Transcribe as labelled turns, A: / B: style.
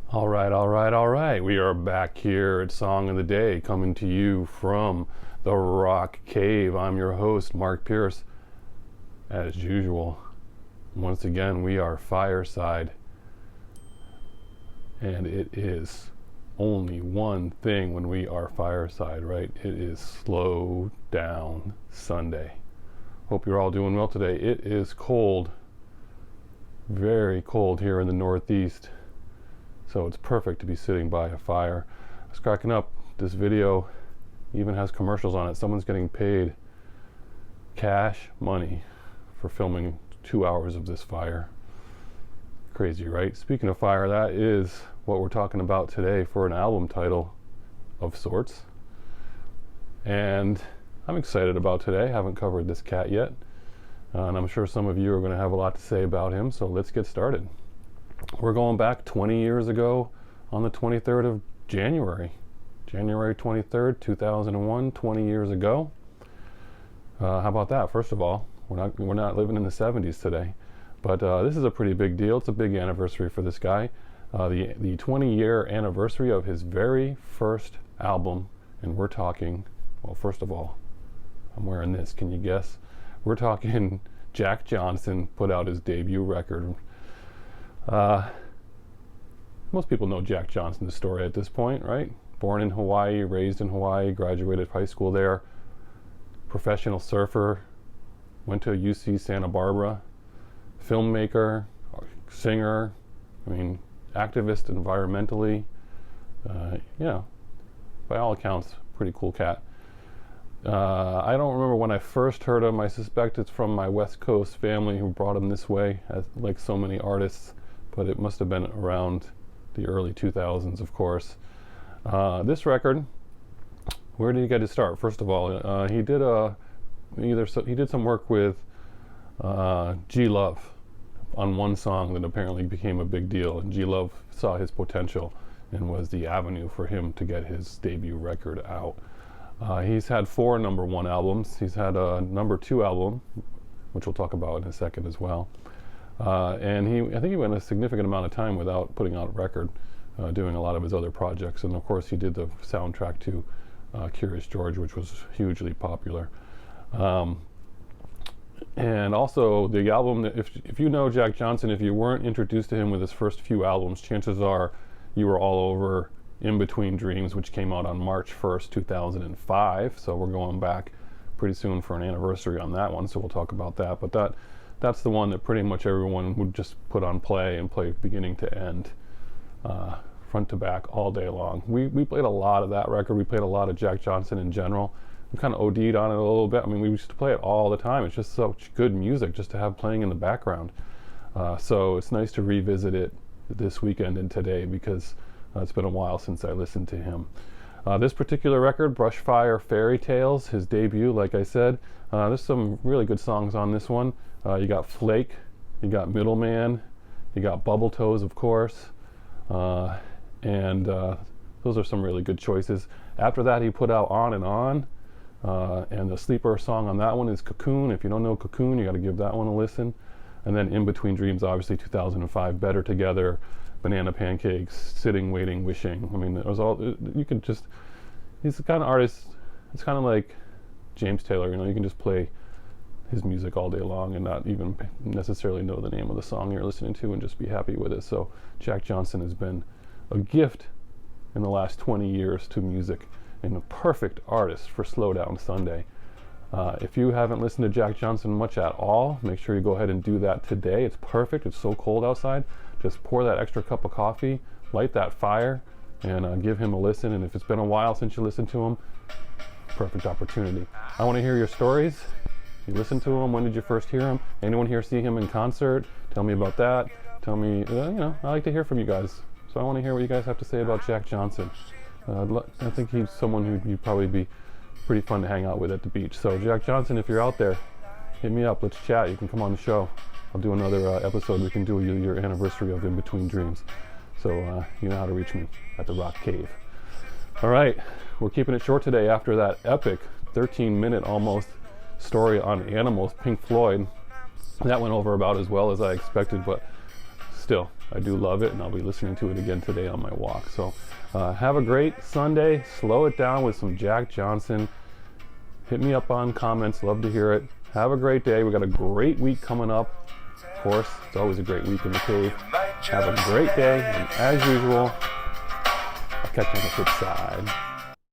A: All right. We are back here at Song of the Day, coming to you from the Rock Cave. I'm your host, Mark Pierce. As usual, once again, we are Fireside. And it is only one thing when we are Fireside, right? It is Slow Down Sunday. Hope you're all doing well today. It is cold, very cold here in the Northeast. So it's perfect to be sitting by a fire. I was cracking up. This video even has commercials on it. Someone's getting paid cash money for filming 2 hours of this fire. Crazy, right? Speaking of fire, that is what we're talking about today for an album title of sorts. And I'm excited about today. Haven't covered this cat yet. And I'm sure some of you are going to have a lot to say about him. So let's get started. We're going back 20 years ago on the 23rd of January 23rd, 2001, 20 years ago. How about that? First of all, we're not living in the 70s today, but this is a pretty big deal. It's a big anniversary for this guy. The 20-year anniversary of his very first album, and we're talking, well, first of all, I'm wearing this. Can you guess? We're talking Jack Johnson put out his debut record. Most people know Jack Johnson's story at this point, right? Born in Hawaii, raised in Hawaii, graduated high school there, professional surfer, went to UC Santa Barbara, filmmaker, singer, activist environmentally, by all accounts, pretty cool cat. I don't remember when I first heard him. I suspect it's from my West Coast family who brought him this way, as like so many artists, but it must have been around the early 2000s, of course. This record, where did he get his start? First of all, he did some work with G Love on one song that apparently became a big deal, and G Love saw his potential and was the avenue for him to get his debut record out. He's had 4 number 1 albums. He's had a number 2 album, which we'll talk about in a second as well. And I think he went a significant amount of time without putting out a record, doing a lot of his other projects. And of course, he did the soundtrack to Curious George, which was hugely popular. And also the album, if you know Jack Johnson, if you weren't introduced to him with his first few albums, chances are you were all over In Between Dreams, which came out on March 1st, 2005. So we're going back pretty soon for an anniversary on that one. So we'll talk about that. But that's the one that pretty much everyone would just put on play and play beginning to end, front to back all day long. We played a lot of that record. We played a lot of Jack Johnson in general. We kind of OD'd on it a little bit. We used to play it all the time. It's just such good music just to have playing in the background. So it's nice to revisit it this weekend and today because it's been a while since I listened to him. This particular record, Brushfire Fairy Tales, his debut, like I said, there's some really good songs on this one. You got Flake, you got Middleman, you got Bubble Toes, of course, and those are some really good choices. After that, he put out On, and the sleeper song on that one is Cocoon. If you don't know Cocoon, you got to give that one a listen. And then In Between Dreams, obviously 2005, Better Together, Banana Pancakes, Sitting, Waiting, Wishing. It was all, you could just, he's the kind of artist, it's kind of like James Taylor, you can just play his music all day long and not even necessarily know the name of the song you're listening to and just be happy with it. So Jack Johnson has been a gift in the last 20 years to music and a perfect artist for Slow Down Sunday. If you haven't listened to Jack Johnson much at all, make sure you go ahead and do that today. It's perfect. It's so cold outside. Just pour that extra cup of coffee, light that fire, and give him a listen. And if it's been a while since you listened to him, perfect opportunity. I want to hear your stories. You listen to him. When did you first hear him? Anyone here see him in concert? Tell me about that. Tell me, I like to hear from you guys. So I want to hear what you guys have to say about Jack Johnson. I think he's someone who you'd probably be pretty fun to hang out with at the beach. So Jack Johnson, if you're out there, hit me up. Let's chat. You can come on the show. I'll do another episode. We can do your anniversary of In Between Dreams. So you know how to reach me at the Rock Cave. All right, we're keeping it short today after that epic 13-minute almost story on Animals, Pink Floyd. That went over about as well as I expected, but still, I do love it, and I'll be listening to it again today on my walk. So have a great Sunday. Slow it down with some Jack Johnson. Hit me up on comments. Love to hear it. Have a great day. We got a great week coming up. Of course, it's always a great week in the cave. Have a great day, and as usual, I'll catch you on the flip side.